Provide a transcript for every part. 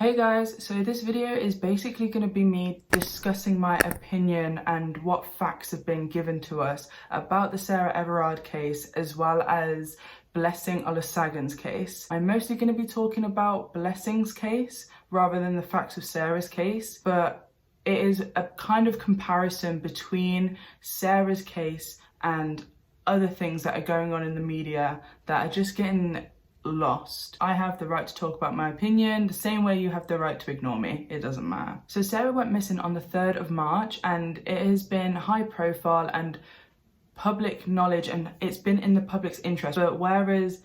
Hey guys, so this video is basically going to be me discussing my opinion and what facts have been given to us about the Sarah Everard case as well as Blessing Olusegun's case. I'm mostly going to be talking about Blessing's case rather than the facts of Sarah's case, but it is a kind of comparison between Sarah's case and other things that are going on in the media that are just getting lost. I have the right to talk about my opinion the same way you have the right to ignore me. It doesn't matter. So Sarah went missing on the 3rd of March and it has been high profile and public knowledge and it's been in the public's interest. But whereas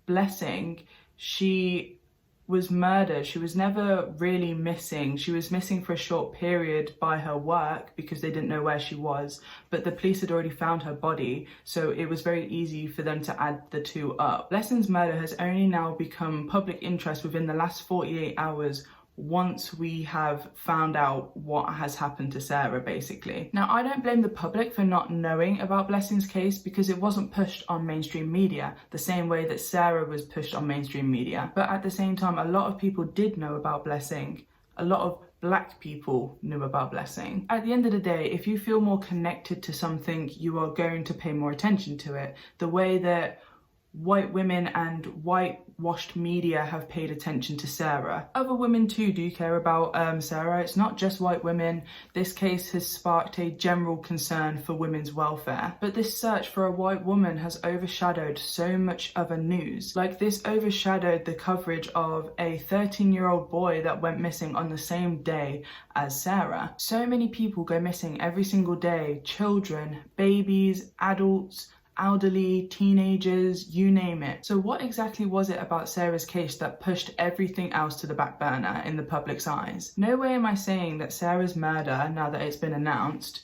Blessing, she was murdered. She was never really missing. She was missing for a short period by her work because they didn't know where she was, but the police had already found her body, so it was very easy for them to add the two up. Blessing's murder has only now become public interest within the last 48 hours once we have found out what has happened to Sarah, basically. Now, I don't blame the public for not knowing about Blessing's case because it wasn't pushed on mainstream media the same way that Sarah was pushed on mainstream media. But at the same time, a lot of people did know about Blessing. A lot of Black people knew about Blessing. At the end of the day, if you feel more connected to something, you are going to pay more attention to it. The way that white women and whitewashed media have paid attention to Sarah. Other women too do care about Sarah. It's not just white women. This case has sparked a general concern for women's welfare. But this search for a white woman has overshadowed so much other news. Like, this overshadowed the coverage of a 13-year-old boy that went missing on the same day as Sarah. So many people go missing every single day. Children, babies, adults, elderly, teenagers, you name it. So what exactly was it about Sarah's case that pushed everything else to the back burner in the public's eyes? No way am I saying that Sarah's murder, now that it's been announced,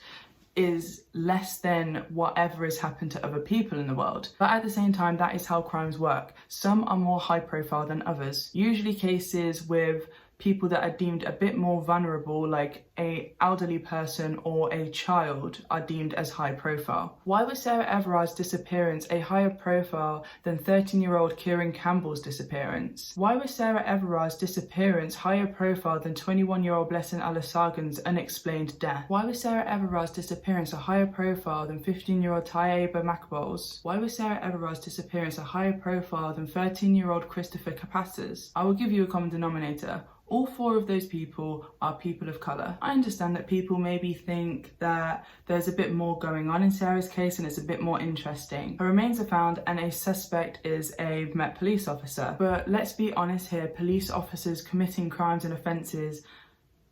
is less than whatever has happened to other people in the world. But at the same time, that is how crimes work. Some are more high profile than others. Usually cases with people that are deemed a bit more vulnerable, like a elderly person or a child, are deemed as high profile. Why was Sarah Everard's disappearance a higher profile than 13-year-old Kieran Campbell's disappearance? Why was Sarah Everard's disappearance higher profile than 21-year-old Blessing Olusegun's unexplained death? Why was Sarah Everard's disappearance a higher profile than 15-year-old Tayyibah Maqbool's? Why was Sarah Everard's disappearance a higher profile than 13-year-old Christopher Capassa's? I will give you a common denominator. All 4 of those people are people of colour. I understand that people maybe think that there's a bit more going on in Sarah's case and it's a bit more interesting. Her remains are found and a suspect is a Met police officer. But let's be honest here, police officers committing crimes and offences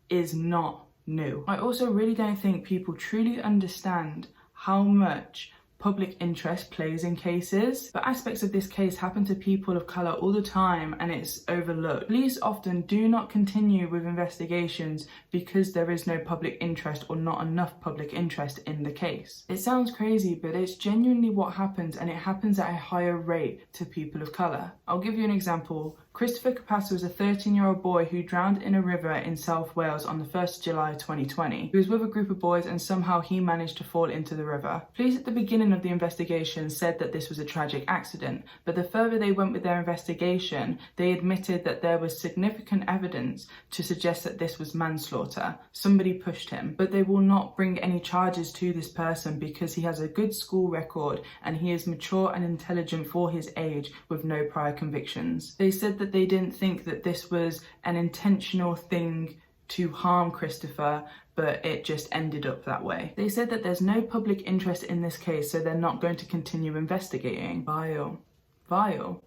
is not new. I also really don't think people truly understand how much public interest plays in cases, but aspects of this case happen to people of colour all the time and it's overlooked. Police often do not continue with investigations because there is no public interest or not enough public interest in the case. It sounds crazy, but it's genuinely what happens, and it happens at a higher rate to people of colour. I'll give you an example. Christopher Capasso was a 13-year-old boy who drowned in a river in South Wales on the 1st of July 2020. He was with a group of boys and somehow he managed to fall into the river. Police at the beginning of the investigation said that this was a tragic accident, but the further they went with their investigation, they admitted that there was significant evidence to suggest that this was manslaughter. Somebody pushed him, but they will not bring any charges to this person because he has a good school record and he is mature and intelligent for his age with no prior convictions. They said that they didn't think that this was an intentional thing to harm Christopher, but it just ended up that way. They said that there's no public interest in this case, so they're not going to continue investigating. Vile.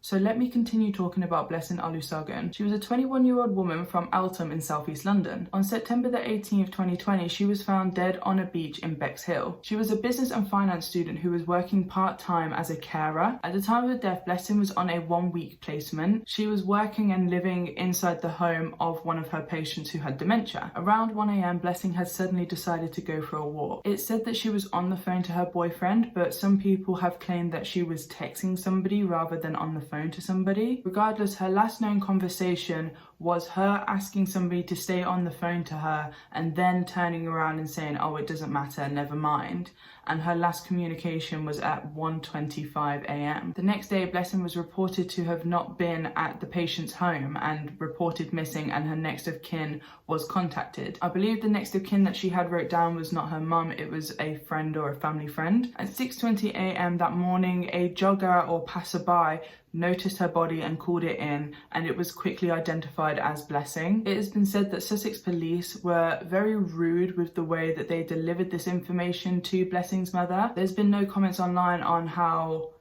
So let me continue talking about Blessing Olusegun. She was a 21-year-old woman from Eltham in southeast London. On September the 18th, 2020, she was found dead on a beach in Bexhill. She was a business and finance student who was working part-time as a carer. At the time of the death, Blessing was on a 1-week placement. She was working and living inside the home of one of her patients who had dementia. Around 1 a.m, Blessing had suddenly decided to go for a walk. It said that she was on the phone to her boyfriend, but some people have claimed that she was texting somebody rather than on the phone to somebody. Regardless, her last known conversation was her asking somebody to stay on the phone to her and then turning around and saying, oh, it doesn't matter, never mind. And her last communication was at 1:25 a.m. The next day, Blessing was reported to have not been at the patient's home and reported missing, and her next of kin was contacted. I believe the next of kin that she had wrote down was not her mum, it was a friend or a family friend. At 6:20 a.m. that morning, a jogger or passerby noticed her body and called it in, and it was quickly identified as Blessing. It has been said that Sussex police were very rude with the way that they delivered this information to Blessing's mother. There's been no comments online on how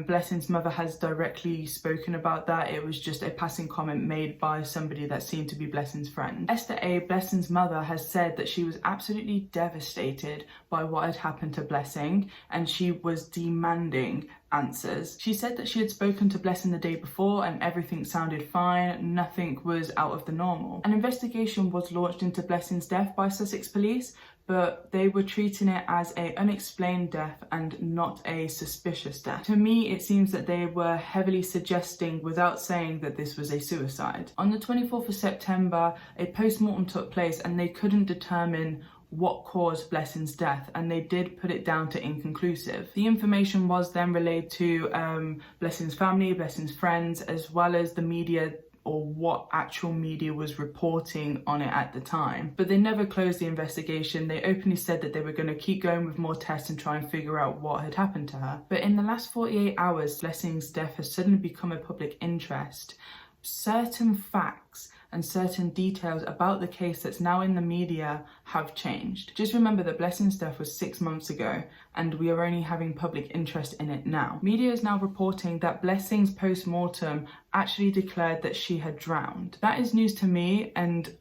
Blessing's mother has directly spoken about that. It was just a passing comment made by somebody that seemed to be Blessing's friend. Esther A., Blessing's mother, has said that she was absolutely devastated by what had happened to Blessing, and she was demanding answers. She said that she had spoken to Blessing the day before and everything sounded fine, nothing was out of the normal. An investigation was launched into Blessing's death by Sussex police, but they were treating it as an unexplained death and not a suspicious death. To me, it seems that they were heavily suggesting, without saying, that this was a suicide. On the 24th of September, a post-mortem took place and they couldn't determine what caused Blessing's death, and they did put it down to inconclusive. The information was then relayed to Blessing's family, Blessing's friends, as well as the media, or what actual media was reporting on it at the time. But they never closed the investigation. They openly said that they were going to keep going with more tests and try and figure out what had happened to her. But in the last 48 hours, Blessing's death has suddenly become a public interest. Certain facts and certain details about the case that's now in the media have changed. Just remember that Blessing's death was 6 months ago and we are only having public interest in it now. Media is now reporting that Blessing's post-mortem actually declared that she had drowned. That is news to me, and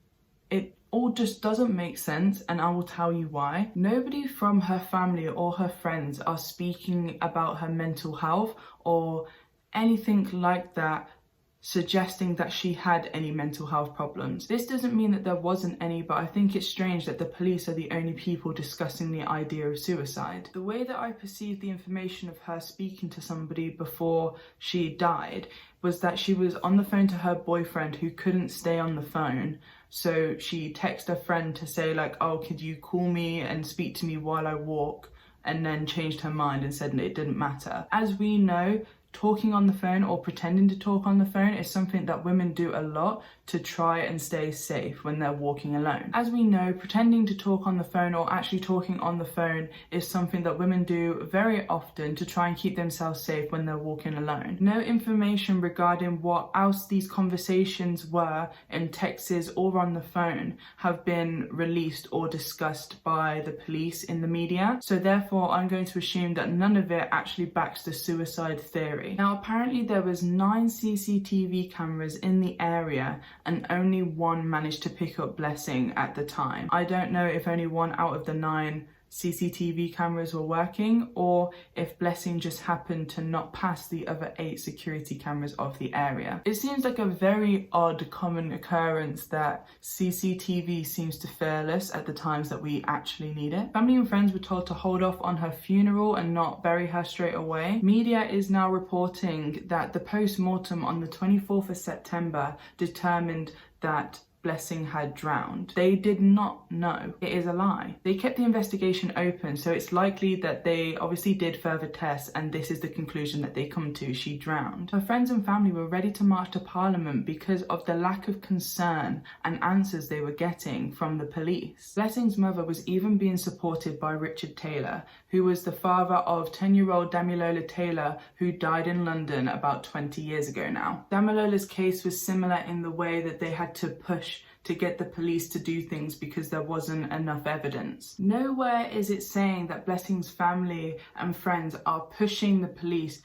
it all just doesn't make sense, and I will tell you why. Nobody from her family or her friends are speaking about her mental health or anything like that, suggesting that she had any mental health problems. This doesn't mean that there wasn't any, but I think it's strange that the police are the only people discussing the idea of suicide. The way that I perceived the information of her speaking to somebody before she died was that she was on the phone to her boyfriend who couldn't stay on the phone. So she texted a friend to say like, oh, could you call me and speak to me while I walk? And then changed her mind and said it didn't matter. As we know, talking on the phone or pretending to talk on the phone is something that women do a lot to try and stay safe when they're walking alone. As we know, pretending to talk on the phone or actually talking on the phone is something that women do very often to try and keep themselves safe when they're walking alone. No information regarding what else these conversations were in texts or on the phone have been released or discussed by the police in the media. So therefore, I'm going to assume that none of it actually backs the suicide theory. Now, apparently there was 9 CCTV cameras in the area and only 1 managed to pick up Blessing at the time. I don't know if only 1 out of the 9 CCTV cameras were working, or if Blessing just happened to not pass the other 8 security cameras of the area. It seems like a very odd common occurrence that CCTV seems to fail us at the times that we actually need it. Family and friends were told to hold off on her funeral and not bury her straight away. Media is now reporting that the post-mortem on the 24th of September determined that Blessing had drowned. They did not know. It is a lie. They kept the investigation open, so it's likely that they obviously did further tests, and this is the conclusion that they come to: she drowned. Her friends and family were ready to march to Parliament because of the lack of concern and answers they were getting from the police. Blessing's mother was even being supported by Richard Taylor, who was the father of 10-year-old Damila Taylor, who died in London about 20 years ago now. Damilola's case was similar in the way that they had to push to get the police to do things because there wasn't enough evidence. Nowhere is it saying that Blessing's family and friends are pushing the police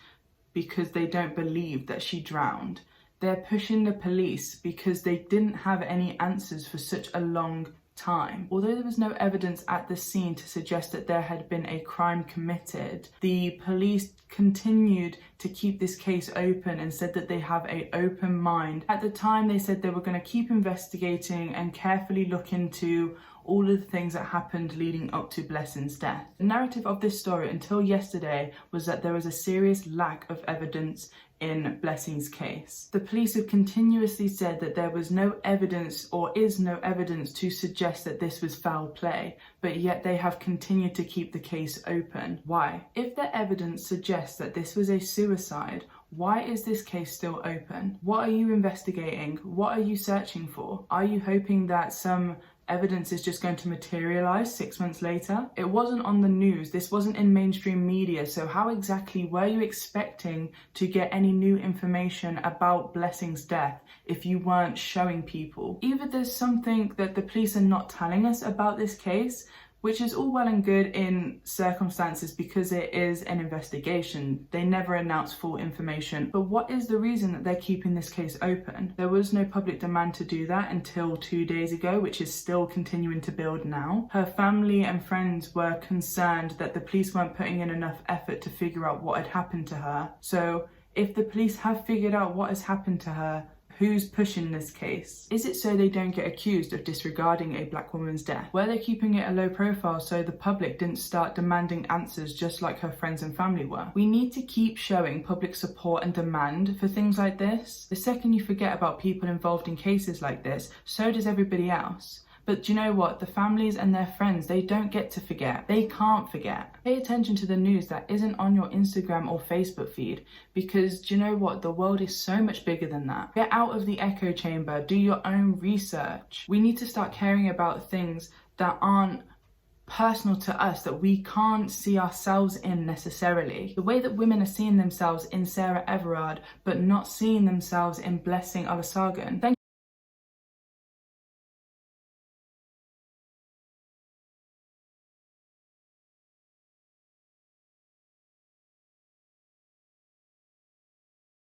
because they don't believe that she drowned. They're pushing the police because they didn't have any answers for such a long time. Although there was no evidence at the scene to suggest that there had been a crime committed, the police continued to keep this case open and said that they have an open mind. At the time, they said they were going to keep investigating and carefully look into all of the things that happened leading up to Blessing's death. The narrative of this story until yesterday was that there was a serious lack of evidence in Blessing's case. The police have continuously said that there was no evidence or is no evidence to suggest that this was foul play, but yet they have continued to keep the case open. Why? If the evidence suggests that this was a suicide, why is this case still open? What are you investigating? What are you searching for? Are you hoping that some evidence is just going to materialize 6 months later? It wasn't on the news, this wasn't in mainstream media, so how exactly were you expecting to get any new information about Blessing's death if you weren't showing people? Either there's something that the police are not telling us about this case, which is all well and good in circumstances because it is an investigation. They never announce full information. But what is the reason that they're keeping this case open? There was no public demand to do that until 2 days ago, which is still continuing to build now. Her family and friends were concerned that the police weren't putting in enough effort to figure out what had happened to her. So if the police have figured out what has happened to her, who's pushing this case? Is it so they don't get accused of disregarding a black woman's death? Were they keeping it a low profile so the public didn't start demanding answers just like her friends and family were? We need to keep showing public support and demand for things like this. The second you forget about people involved in cases like this, so does everybody else. But do you know what? The families and their friends, they don't get to forget. They can't forget. Pay attention to the news that isn't on your Instagram or Facebook feed, because do you know what? The world is so much bigger than that. Get out of the echo chamber. Do your own research. We need to start caring about things that aren't personal to us, that we can't see ourselves in necessarily. The way that women are seeing themselves in Sarah Everard, but not seeing themselves in Blessing Olusegun.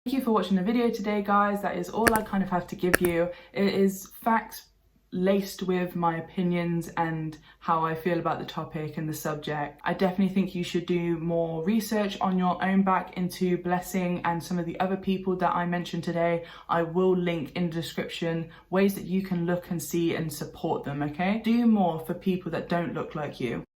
Thank you for watching the video today, guys. That is all I kind of have to give you. It is facts laced with my opinions and how I feel about the topic and the subject. I definitely think you should do more research on your own back into Blessing and some of the other people that I mentioned today. I will link in the description ways that you can look and see and support them, okay? Do more for people that don't look like you.